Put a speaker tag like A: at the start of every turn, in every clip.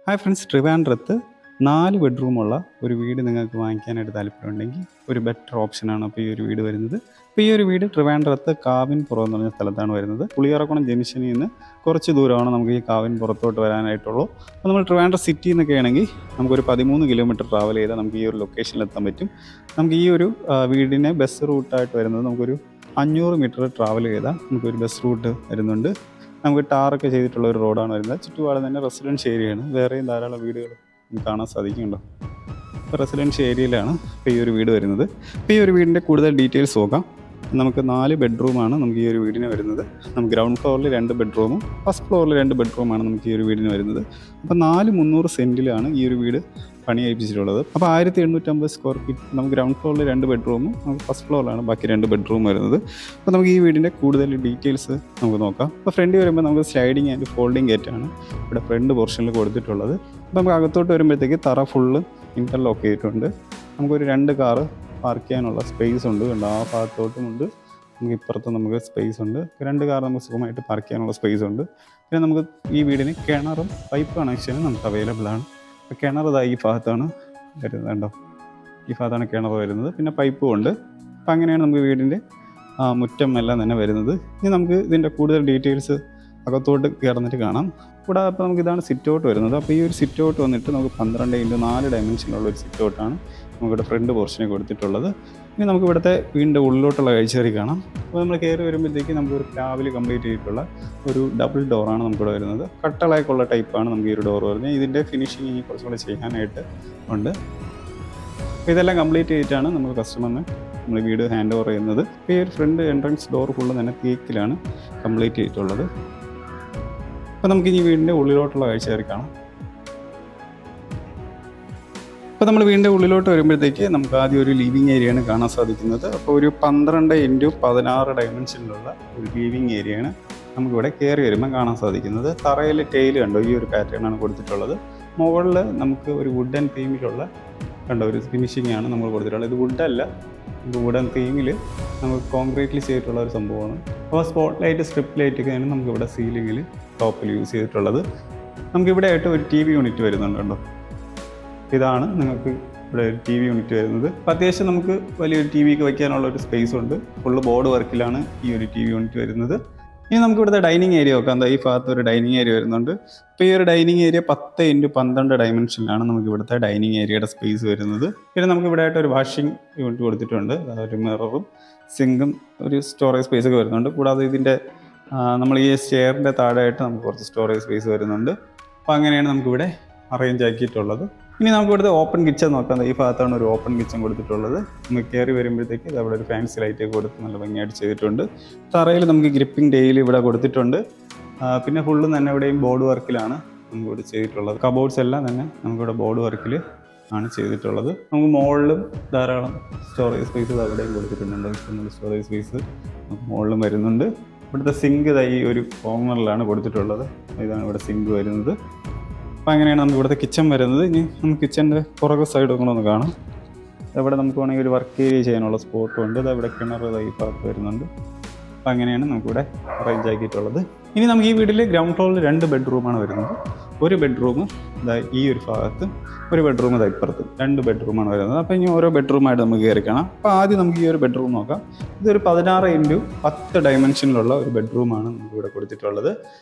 A: Hi friends, ട്രിവാൻഡ്രത്ത് 4 ബെഡ്റൂമുള്ള ഒരു വീട് നിങ്ങൾക്ക് വാങ്ങിക്കാനായിട്ട് താല്പര്യമുണ്ടെങ്കിൽ ഒരു ബെറ്റർ ഓപ്ഷനാണ് അപ്പോൾ ഈ ഒരു വീട് വരുന്നത്. അപ്പോൾ ഈ ഒരു വീട് ട്രിവാൻഡ്രത്ത് കാവിൻപുറം എന്ന് പറഞ്ഞ സ്ഥലത്താണ് വരുന്നത്. പുളിയറക്കുളം ജംഗ്ഷനിൽ നിന്ന് കുറച്ച് ദൂരമാണ് നമുക്ക് ഈ കാവിൻപുറത്തോട്ട് വരാനായിട്ടുള്ളൂ. അപ്പോൾ നമ്മൾ ട്രിവാൻഡ്രം സിറ്റിയിൽ നിന്നൊക്കെ ആണെങ്കിൽ നമുക്കൊരു 13 കിലോമീറ്റർ ട്രാവൽ ചെയ്താൽ നമുക്ക് ഈ ഒരു ലൊക്കേഷനിൽ എത്താൻ പറ്റും. നമുക്ക് ഈ ഒരു വീടിനെ ബസ് റൂട്ടായിട്ട് വരുന്നത് നമുക്കൊരു 500 മീറ്റർ ട്രാവൽ ചെയ്താൽ നമുക്കൊരു ബസ് റൂട്ട് വരുന്നുണ്ട്. നമുക്ക് ടാറൊക്കെ ചെയ്തിട്ടുള്ള ഒരു റോഡാണ് വരുന്നത്. ചുറ്റുപാട് തന്നെ റെസിഡൻഷ്യൽ ഏരിയയാണ്. വേറെയും ധാരാളം വീടുകൾ കാണാൻ സാധിക്കുന്നുണ്ടോ. അപ്പോൾ റെസിഡൻഷ്യൽ ഏരിയയിലാണ് ഇപ്പോൾ ഈ ഒരു വീട് വരുന്നത്. അപ്പോൾ ഈ ഒരു വീടിൻ്റെ കൂടുതൽ ഡീറ്റെയിൽസ് നോക്കാം. നമുക്ക് 4 ബെഡ്റൂമാണ് നമുക്ക് ഈ ഒരു വീടിന് വരുന്നത്. നമുക്ക് ഗ്രൗണ്ട് ഫ്ലോറിൽ 2 ബെഡ്റൂമും ഫസ്റ്റ് ഫ്ലോറിൽ 2 ബെഡ്റൂമാണ് നമുക്ക് ഈ ഒരു വീടിന് വരുന്നത്. അപ്പോൾ 4,300 സെൻറ്റിലാണ് ഈ ഒരു വീട് പണി കഴിപ്പിച്ചിട്ടുള്ളത്. അപ്പോൾ 1850 സ്ക്വയർ ഫീറ്റ് നമുക്ക് ഗ്രൗണ്ട് ഫ്ലോറിൽ 2 ബെഡ്റൂമും നമുക്ക് ഫസ്റ്റ് ഫ്ലോറിലാണ് ബാക്കി 2 ബെഡ്റൂം വരുന്നത്. അപ്പോൾ നമുക്ക് ഈ വീടിൻ്റെ കൂടുതൽ ഡീറ്റെയിൽസ് നമുക്ക് നോക്കാം. അപ്പോൾ ഫ്രണ്ടിൽ വരുമ്പോൾ നമുക്ക് സ്ലൈഡിങ് ആൻഡ് ഫോൾഡിങ് ഗേറ്റാണ് ഇവിടെ ഫ്രണ്ട് പോർഷനിൽ കൊടുത്തിട്ടുള്ളത്. അപ്പോൾ നമുക്ക് അകത്തോട്ട് വരുമ്പോഴത്തേക്ക് തറ ഫുള്ള് ഇൻ്റർലോക്ക് ചെയ്തിട്ടുണ്ട്. നമുക്കൊരു 2 കാറ് പാർക്ക് ചെയ്യാനുള്ള സ്പേസ് ഉണ്ട്. ആ ഭാഗത്തോട്ടുമുണ്ട്, നമുക്ക് ഇപ്പുറത്ത് നമുക്ക് സ്പേസ് ഉണ്ട്. 2 കാർ നമുക്ക് സുഖമായിട്ട് പാർക്ക് ചെയ്യാനുള്ള സ്പേസ് ഉണ്ട്. പിന്നെ നമുക്ക് ഈ വീടിന് കിണറും പൈപ്പ് കണക്ഷനും നമുക്ക് അവൈലബിൾ ആണ്. അപ്പോൾ കിണർ ഈ ഭാഗത്താണ് വരുന്നത്. കണ്ടോ, ഈ ഭാഗത്താണ് കിണർ വരുന്നത്. പിന്നെ പൈപ്പും ഉണ്ട്. അപ്പോൾ അങ്ങനെയാണ് നമുക്ക് വീടിൻ്റെ മുറ്റം എല്ലാം തന്നെ വരുന്നത്. ഇനി നമുക്ക് ഇതിൻ്റെ കൂടുതൽ ഡീറ്റെയിൽസ് അകത്തോട്ട് കയറുന്നിട്ട് കാണാം. കൂടാതെ അപ്പോൾ നമുക്ക് ഇതാണ് സിറ്റ് ഔട്ട് വരുന്നത്. അപ്പോൾ ഈ ഒരു സിറ്റ് ഔട്ട് വന്നിട്ട് നമുക്ക് 12x4 ഡയമെൻഷനുള്ള ഒരു സിറ്റ് ഔട്ടാണ് നമുക്കിവിടെ ഫ്രണ്ട് പോർഷനിൽ കൊടുത്തിട്ടുള്ളത്. ഇനി നമുക്ക് ഇവിടുത്തെ വീടിൻ്റെ ഉള്ളിലോട്ടുള്ള കാഴ്ചകറി കാണാം. അപ്പോൾ നമ്മൾ കയറി വരുമ്പോഴത്തേക്ക് നമുക്കൊരു രാവിലെ കംപ്ലീറ്റ് ചെയ്തിട്ടുള്ള ഒരു ഡബിൾ ഡോറാണ് നമുക്കിവിടെ വരുന്നത്. കട്ടളായിട്ടുള്ള ടൈപ്പാണ് നമുക്ക് ഈ ഒരു ഡോർ വരുന്നത്. ഇതിൻ്റെ ഫിനിഷിങ് ഇനി കുറച്ചും കൂടെ ചെയ്യാനായിട്ട് ഉണ്ട്. അപ്പോൾ ഇതെല്ലാം കംപ്ലീറ്റ് ചെയ്തിട്ടാണ് നമ്മൾ കസ്റ്റമറിന് നമ്മൾ വീട് ഹാൻഡ് ഓവർ ചെയ്യുന്നത്. ഇപ്പോൾ ഈ ഒരു ഫ്രണ്ട് എൻട്രൻസ് ഡോർ ഫുള്ള് തന്നെ തേക്കിലാണ് കംപ്ലീറ്റ് ചെയ്തിട്ടുള്ളത്. അപ്പോൾ നമുക്ക് ഈ വീടിൻ്റെ ഉള്ളിലോട്ടുള്ള കാഴ്ചകറി കാണാം. അപ്പോൾ നമ്മൾ വീടിൻ്റെ ഉള്ളിലോട്ട് വരുമ്പോഴത്തേക്ക് നമുക്ക് ആദ്യം ഒരു ലിവിങ് ഏരിയയാണ് കാണാൻ സാധിക്കുന്നത്. അപ്പോൾ ഒരു 12x16 ഡയമെൻഷനിലുള്ള ഒരു ലിവിങ് ഏരിയയാണ് നമുക്കിവിടെ കയറി വരുമ്പോൾ കാണാൻ സാധിക്കുന്നത്. തറയിൽ ടൈൽ കണ്ടോ, ഈ ഒരു പാറ്റേണാണ് കൊടുത്തിട്ടുള്ളത്. മുകളിൽ നമുക്ക് ഒരു വുഡൻ തീമിലുള്ള കണ്ടോ ഒരു ഫിനിഷിംഗ് ആണ് നമ്മൾ കൊടുത്തിട്ടുള്ളത്. ഇത് വുഡല്ല, വുഡൻ തീമിൽ നമുക്ക് കോൺക്രീറ്റിൽ ചെയ്തിട്ടുള്ള ഒരു സംഭവമാണ്. അപ്പോൾ സ്പോട്ട് ലൈറ്റ്, സ്ട്രിപ്പ് ലൈറ്റൊക്കെയാണ് നമുക്കിവിടെ സീലിങ്ങിൽ ടോപ്പിൽ യൂസ് ചെയ്തിട്ടുള്ളത്. നമുക്കിവിടെ ആയിട്ട് ഒരു TV യൂണിറ്റ് വരുന്നുണ്ട്. കണ്ടോ, ഇതാണ് നിങ്ങൾക്ക് ഇവിടെ ഒരു TV യൂണിറ്റ് വരുന്നത്. അപ്പോൾ അത്യാവശ്യം നമുക്ക് വലിയൊരു TV ഒക്കെ വയ്ക്കാനുള്ള ഒരു സ്പേസ് ഉണ്ട്. ഫുള്ള് ബോർഡ് വർക്കിലാണ് ഈ ഒരു TV യൂണിറ്റ് വരുന്നത്. ഇനി നമുക്ക് ഇവിടുത്തെ ഡൈനിങ് ഏരിയ നോക്കാം. എന്താ ഈ ഭാഗത്ത് ഒരു ഡൈനിങ് ഏരിയ വരുന്നുണ്ട്. അപ്പോൾ ഈ ഒരു ഡൈനിങ് ഏരിയ 10x12 ഡയമെൻഷനിലാണ് നമുക്ക് ഇവിടുത്തെ ഡൈനിങ് ഏരിയയുടെ സ്പേസ് വരുന്നത്. പിന്നെ നമുക്ക് ഇവിടെ ആയിട്ട് ഒരു വാഷിംഗ് യൂണിറ്റ് കൊടുത്തിട്ടുണ്ട്. ഒരു മിററും സിങ്കും ഒരു സ്റ്റോറേജ് സ്പേസ് ഒക്കെ വരുന്നുണ്ട്. കൂടാതെ ഇതിൻ്റെ നമ്മൾ ഈ സ്റ്റെയറിൻ്റെ താഴെയായിട്ട് നമുക്ക് കുറച്ച് സ്റ്റോറേജ് സ്പേസ് വരുന്നുണ്ട്. അപ്പോൾ അങ്ങനെയാണ് നമുക്കിവിടെ അറേഞ്ച് ആക്കിയിട്ടുള്ളത്. ഇനി നമുക്ക് ഇവിടുത്തെ ഓപ്പൺ കിച്ചൺ നോക്കാം. ഈ ഭാഗത്താണ് ഒരു ഓപ്പൺ കിച്ചൺ കൊടുത്തിട്ടുള്ളത്. നമുക്ക് കയറി വരുമ്പോഴത്തേക്ക് ഇത് അവിടെ ഒരു ഫാൻസി ലൈറ്റൊക്കെ കൊടുത്ത് നല്ല ഭംഗിയായിട്ട് ചെയ്തിട്ടുണ്ട്. തറയിൽ നമുക്ക് ഗ്രിപ്പിംഗ് ഡെയിലി ഇവിടെ കൊടുത്തിട്ടുണ്ട്. പിന്നെ ഫുള്ള് തന്നെ ഇവിടെയും ബോർഡ് വർക്കിലാണ് നമുക്കിവിടെ ചെയ്തിട്ടുള്ളത്. കബോർഡ്സ് എല്ലാം തന്നെ നമുക്കിവിടെ ബോർഡ് വർക്കിൽ ആണ് ചെയ്തിട്ടുള്ളത്. നമുക്ക് മുകളിലും ധാരാളം സ്റ്റോറേജ് സ്പേസ് അവിടെയും കൊടുത്തിട്ടുണ്ട്. ഇഷ്ടംപോലെ സ്റ്റോറേജ് സ്പേസ് നമുക്ക് മുകളിലും വരുന്നുണ്ട്. ഇവിടുത്തെ സിങ്ക് ഈ ഒരു കോർണറിലാണ് കൊടുത്തിട്ടുള്ളത്. ഇതാണ് ഇവിടെ സിങ്ക് വരുന്നത്. അപ്പോൾ അങ്ങനെയാണ് നമുക്ക് ഇവിടുത്തെ കിച്ചൺ വരുന്നത്. ഇനി നമുക്ക് കിച്ചൻ്റെ പുറകെ സൈഡ് കൂടെ ഒന്ന് കാണാം. ഇവിടെ നമുക്ക് വേണമെങ്കിൽ ഒരു വർക്ക് ഏരിയ ചെയ്യാനുള്ള സ്പോട്ടും ഉണ്ട്. ഇവിടെ കിണർ ഈ ഭാഗത്ത് വരുന്നുണ്ട്. അപ്പോൾ അങ്ങനെയാണ് നമുക്കിവിടെ അറേഞ്ച് ആക്കിയിട്ടുള്ളത്. ഇനി നമുക്ക് ഈ വീട്ടിൽ ഗ്രൗണ്ട് ഫ്ലോറിൽ 2 ബെഡ്റൂമാണ് വരുന്നത്. ഒരു ബെഡ്റൂം ഈ ഒരു ഭാഗത്ത്, ഒരു ബെഡ്റൂം ഇപ്പുറത്ത്, 2 ബെഡ്റൂമാണ് വരുന്നത്. അപ്പോൾ ഇനി ഓരോ ബെഡ്റൂമായിട്ട് നമുക്ക് കയറി കാണാം. അപ്പോൾ ആദ്യം നമുക്ക് ഈ ഒരു ബെഡ്റൂം നോക്കാം. ഇതൊരു 16x10 ഡയമെൻഷനിലുള്ള ഒരു ബെഡ്റൂമാണ് നമുക്കിവിടെ കൊടുത്തിട്ടുള്ളത്.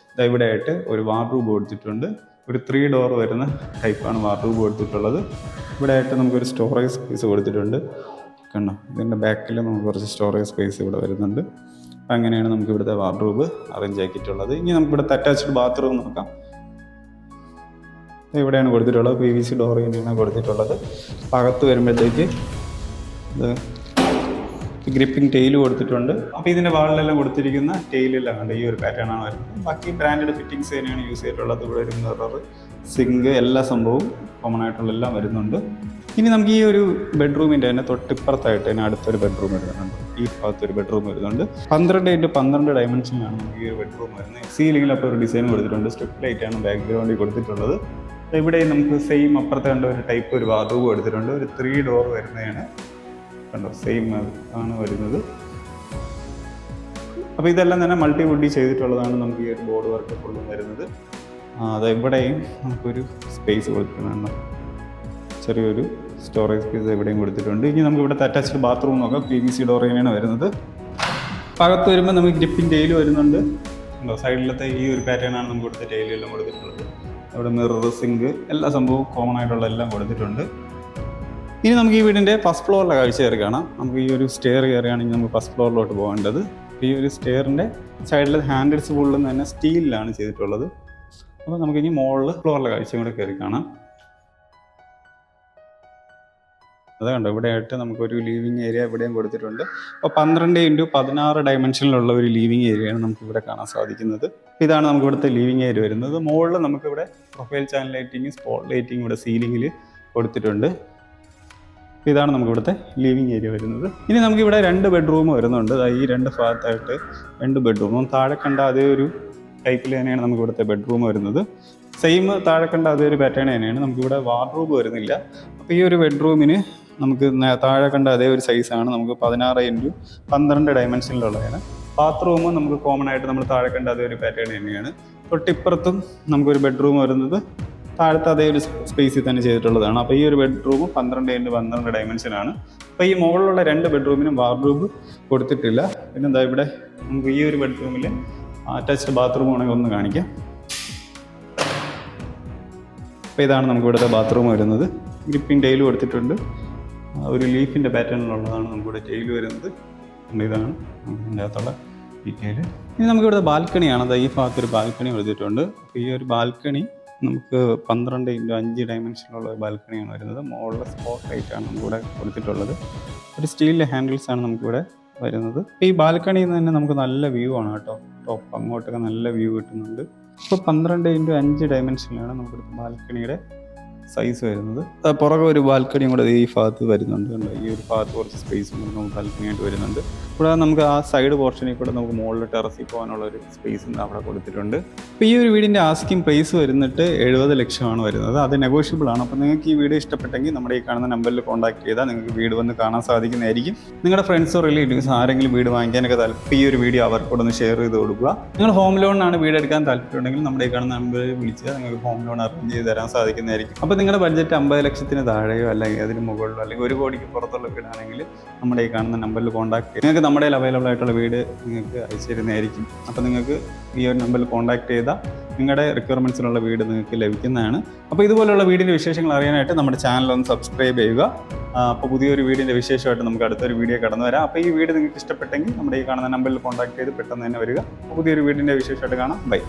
A: ഇവിടെ ആയിട്ട് ഒരു വാർഡ്രോബ് കൊടുത്തിട്ടുണ്ട്. ഒരു 3 ഡോർ വരുന്ന ടൈപ്പാണ് വാർഡ്രോബ് കൊടുത്തിട്ടുള്ളത്. ഇവിടെ ആയിട്ട് നമുക്കൊരു സ്റ്റോറേജ് സ്പേസ് കൊടുത്തിട്ടുണ്ട്. കണ്ടോ, ഇതിൻ്റെ ബാക്കിൽ നമുക്ക് കുറച്ച് സ്റ്റോറേജ് സ്പേസ് ഇവിടെ വരുന്നുണ്ട്. അപ്പം അങ്ങനെയാണ് നമുക്ക് ഇവിടുത്തെ വാർഡ്രോബ് അറേഞ്ച് ആക്കിയിട്ടുള്ളത്. ഇനി നമുക്കിവിടുത്തെ അറ്റാച്ച്ഡ് ബാത്റൂം നോക്കാം. ഇവിടെയാണ് കൊടുത്തിട്ടുള്ളത്. PVC ഡോർ തന്നെയാണ് കൊടുത്തിട്ടുള്ളത്. അകത്ത് വരുമ്പോഴത്തേക്ക് ഇത് ഗ്രിപ്പിംഗ് ടൈൽ കൊടുത്തിട്ടുണ്ട്. അപ്പോൾ ഇതിൻ്റെ വാളിലെല്ലാം കൊടുത്തിരിക്കുന്ന ടൈലെല്ലാം കണ്ട് ഈ ഒരു പാറ്റേൺ ആണ് വരുന്നത്. ബാക്കി ബ്രാൻഡഡ് ഫിറ്റിങ്സ് തന്നെയാണ് യൂസ് ചെയ്തിട്ടുള്ളത്. ഇവിടെ ഒരു മിറർ, സിങ്ക്, എല്ലാ സംഭവവും കോമൺ ആയിട്ടുള്ള എല്ലാം വരുന്നുണ്ട്. ഇനി നമുക്ക് ഈ ഒരു ബെഡ്റൂമിൻ്റെ തന്നെ തൊട്ടിപ്പുറത്തായിട്ട് തന്നെ അടുത്തൊരു ബെഡ്റൂം വരുന്നുണ്ട്. ഈ ഭാഗത്തൊരു ബെഡ്റൂം വരുന്നുണ്ട്. 12x12 ഡയമെൻഷനിലാണ് നമുക്ക് ഈ ഒരു ബെഡ്റൂം വരുന്നത്. സീലിങ്ങിലപ്പോൾ ഒരു ഡിസൈൻ കൊടുത്തിട്ടുണ്ട്. സ്ട്രിപ്പ് ലൈറ്റാണ് ബാക്ക്ഗ്രൗണ്ടിൽ കൊടുത്തിട്ടുള്ളത്. ഇവിടെ നമുക്ക് സെയിം അപ്പുറത്തെ കണ്ട ഒരു ടൈപ്പ് ഒരു വാർഡ്രോബ് കൊടുത്തിട്ടുണ്ട്. ഒരു 3 ഡോർ വരുന്നതാണ്. കണ്ടോ, സെയിം ആണ് വരുന്നത്. അപ്പോൾ ഇതെല്ലാം തന്നെ മൾട്ടി വുഡി ചെയ്തിട്ടുള്ളതാണ് നമുക്ക് ഈ ഒരു ബോർഡ് വർക്ക് ഫുള്ളും വരുന്നത്. അത് ഇവിടെയും നമുക്കൊരു സ്പേസ് കൊടുക്കുന്നുണ്ട്, ചെറിയൊരു സ്റ്റോറേജ് സ്പേസ് എവിടെയും കൊടുത്തിട്ടുണ്ട്. ഇനി നമുക്ക് ഇവിടെ അറ്റാച്ച്ഡ് ബാത്റൂം നോക്കാം. PVC ഡോർ തന്നെയാണ് വരുന്നത്. അകത്ത് വരുമ്പോൾ നമുക്ക് ഗ്രിപ്പിംഗ് ടൈല് വരുന്നുണ്ട്. സൈഡിലത്തെ ഈ ഒരു പാറ്റേൺ ആണ് നമുക്ക് ഇവിടുത്തെ ടൈലെല്ലാം കൊടുത്തിട്ടുള്ളത്. അവിടെ മിറർ, സിങ്ക്, എല്ലാ സംഭവവും കോമൺ ആയിട്ടുള്ള എല്ലാം കൊടുത്തിട്ടുണ്ട്. ഇനി നമുക്ക് ഈ വീടിൻ്റെ ഫസ്റ്റ് ഫ്ലോറിലെ കാഴ്ച കയറി കാണാം. നമുക്ക് ഈ ഒരു സ്റ്റെയർ കയറുകയാണെങ്കിൽ നമുക്ക് ഫസ്റ്റ് ഫ്ലോറിലോട്ട് പോകേണ്ടത്. ഈ ഒരു സ്റ്റെയറിൻ്റെ സൈഡിലെ ഹാൻഡിൽസ് ഫുള്ളും തന്നെ സ്റ്റീലിലാണ് ചെയ്തിട്ടുള്ളത്. അപ്പോൾ നമുക്കിനി മുകളിൽ ഫ്ലോറിലെ കാഴ്ചയും കൂടെ കയറി കാണാം. അത് കണ്ടോ, ഇവിടെ ആയിട്ട് നമുക്കൊരു ലിവിങ് ഏരിയ ഇവിടെയും കൊടുത്തിട്ടുണ്ട്. അപ്പോൾ 12x16 ഡയമെൻഷനിലുള്ള ഒരു ലിവിങ് ഏരിയയാണ് നമുക്കിവിടെ കാണാൻ സാധിക്കുന്നത്. ഇതാണ് നമുക്ക് ഇവിടുത്തെ ലിവിങ് ഏരിയ വരുന്നത്. മുകളിൽ നമുക്കിവിടെ profile channel lighting, spot lighting ഇവിടെ സീലിങ്ങിൽ കൊടുത്തിട്ടുണ്ട്. ഇതാണ് നമുക്ക് ഇവിടുത്തെ ലിവിങ് ഏരിയ വരുന്നത്. ഇനി നമുക്കിവിടെ 2 ബെഡ്റൂം വരുന്നുണ്ട്. ഈ 2 ഭാഗത്തായിട്ട് 2 ബെഡ്റൂമും. താഴെ കണ്ട അതേ ഒരു ടൈപ്പിൽ തന്നെയാണ് നമുക്ക് ഇവിടുത്തെ ബെഡ്റൂം വരുന്നത്. സെയിം താഴെ കണ്ട അതേ ഒരു പാറ്റേൺ തന്നെയാണ്. നമുക്കിവിടെ വാർഡ്രോബ് വരുന്നില്ല. അപ്പോൾ ഈ ഒരു ബെഡ്റൂമിന് നമുക്ക് താഴെ കണ്ട അതേ ഒരു സൈസാണ്. നമുക്ക് 16x12 ഡയമെൻഷനിലുള്ളതാണ്. ബാത്റൂമും നമുക്ക് കോമൺ ആയിട്ട് നമ്മൾ താഴെ കണ്ട അതേ ഒരു പാറ്റേൺ തന്നെയാണ്. തൊട്ടിപ്പുറത്തും നമുക്കൊരു ബെഡ്റൂം വരുന്നത് താഴത്തെ അതേ ഒരു സ്പേസിൽ തന്നെ ചെയ്തിട്ടുള്ളതാണ്. അപ്പോൾ ഈ ഒരു ബെഡ്റൂം 12x12 ഡയമെൻഷനാണ്. അപ്പോൾ ഈ മുകളിലുള്ള 2 ബെഡ്റൂമിനും വാർഡ്രോബ് കൊടുത്തിട്ടില്ല. പിന്നെ എന്താ ഇവിടെ നമുക്ക് ഈ ഒരു ബെഡ്റൂമിൽ അറ്റാച്ച്ഡ് ബാത്റൂം ആണെങ്കിൽ ഒന്ന് കാണിക്കാം. അപ്പോൾ ഇതാണ് നമുക്ക് ഇവിടുത്തെ ബാത്റൂം വരുന്നത്. ഗ്രിപ്പിംഗ് ടൈല് കൊടുത്തിട്ടുണ്ട്. ഒരു ലീഫിൻ്റെ പാറ്റേണിലുള്ളതാണ് നമുക്കിവിടെ ടൈല് വരുന്നത്. ഇതാണ് ഇതിൻ്റെ അകത്തുള്ള ഡീറ്റെയിൽ. ഇനി നമുക്കിവിടെ ബാൽക്കണിയാണ്. അത് ഈ ഭാഗത്തൊരു ബാൽക്കണി കൊടുത്തിട്ടുണ്ട്. അപ്പോൾ ഈ ഒരു ബാൽക്കണി നമുക്ക് 12x5 ഡയമെൻഷനിലുള്ള ഒരു ബാൽക്കണിയാണ് വരുന്നത്. മുകളിലെ സ്പോട്ട് ലൈറ്റാണ് നമുക്കിവിടെ കൊടുത്തിട്ടുള്ളത്. ഒരു സ്റ്റീലിൻ്റെ ഹാൻഡിൽസാണ് നമുക്കിവിടെ വരുന്നത്. ഈ ബാൽക്കണിയിൽ നിന്ന് തന്നെ നമുക്ക് നല്ല വ്യൂ ആണ് കേട്ടോ. ടോപ്പ് അങ്ങോട്ടൊക്കെ നല്ല വ്യൂ കിട്ടുന്നുണ്ട്. ഇപ്പോൾ 12x5 ഡയമെൻഷനിലാണ് നമുക്ക് ബാൽക്കണിയുടെ സൈസ് വരുന്നത്. പുറകെ ഒരു ബാൽക്കണിയും കൂടെ ഈ ഭാഗത്ത് വരുന്നുണ്ട്. ഈ ഒരു ഭാഗത്ത് കുറച്ച് സ്പേസും കൂടെ നമുക്ക് ബാൽക്കണിയായിട്ട് വരുന്നുണ്ട്. കൂടാതെ നമുക്ക് ആ സൈഡ് പോർഷനിൽ കൂടെ നമുക്ക് മുകളിൽ ടെറസിൽ പോകാനുള്ള ഒരു സ്പേസും അവിടെ കൊടുത്തിട്ടുണ്ട്. അപ്പോൾ ഈ ഒരു വീടിൻ്റെ ആസ്കിംഗ് പ്രൈസ് വരുന്നിട്ട് 70 ലക്ഷമാണ് വരുന്നത്. അത് നെഗോഷ്യബിൾ ആണ്. അപ്പോൾ നിങ്ങൾക്ക് ഈ വീട് ഇഷ്ടപ്പെട്ടെങ്കിൽ നമ്മുടെ ഈ കാണുന്ന നമ്പറിൽ കോൺടാക്ട് ചെയ്താൽ നിങ്ങൾക്ക് വീട് വന്ന് കാണാൻ സാധിക്കുന്നതായിരിക്കും. നിങ്ങളുടെ ഫ്രണ്ട്സോ റിലേറ്റീവ്സ് ആരെങ്കിലും വീട് വാങ്ങിക്കാനൊക്കെ താല്പര്യം ഈ ഒരു വീഡിയോ അവർക്കൂടെ ഒന്ന് ഷെയർ ചെയ്ത് കൊടുക്കുക. നിങ്ങൾ ഹോം ലോണിനാണ് വീട് എടുക്കാൻ താല്പര്യമുണ്ടെങ്കിൽ നമ്മുടെ ഈ കാണുന്ന നമ്പറിൽ വിളിച്ചാൽ നിങ്ങൾക്ക് ഹോം ലോൺ അറേഞ്ച് ചെയ്ത് തരാൻ സാധിക്കുന്നതായിരിക്കും. അപ്പോൾ നിങ്ങളുടെ ബഡ്ജറ്റ് 50 ലക്ഷത്തിന് താഴെയോ അല്ലെങ്കിൽ അതിന് മുകളിലോ അല്ലെങ്കിൽ 1 കോടിക്ക് പുറത്തുള്ള വീടാണെങ്കിൽ നമ്മുടെ ഈ കാണുന്ന നമ്പറിൽ കോൺടാക്ട് ചെയ്ത് നിങ്ങൾക്ക് നമ്മുടെ അവൈലബിൾ ആയിട്ടുള്ള വീട് നിങ്ങൾക്ക് അയച്ചു തരുന്നതായിരിക്കും. അപ്പോൾ നിങ്ങൾക്ക് ഈ ഒരു നമ്പറിൽ കോൺടാക്ട് ചെയ്താൽ നിങ്ങളുടെ റിക്വയർമെൻറ്റ്സിനുള്ള വീട് നിങ്ങൾക്ക് ലഭിക്കുന്നതാണ്. അപ്പോൾ ഇതുപോലുള്ള വീടിൻ്റെ വിശേഷങ്ങൾ അറിയാനായിട്ട് നമ്മുടെ ചാനൽ ഒന്ന് സബ്സ്ക്രൈബ് ചെയ്യുക. അപ്പോൾ പുതിയൊരു വീടിൻ്റെ വിശേഷമായിട്ട് നമുക്ക് അടുത്തൊരു വീഡിയോ കടന്നു വരാം. അപ്പോൾ ഈ വീട് നിങ്ങൾക്ക് ഇഷ്ടപ്പെട്ടെങ്കിൽ നമ്മുടെ ഈ കാണുന്ന നമ്പറിൽ കോൺടാക്ട് ചെയ്ത് പെട്ടെന്ന് തന്നെ വരിക. പുതിയൊരു വീടിൻ്റെ വിശേഷമായിട്ട് കാണാം. ബൈ.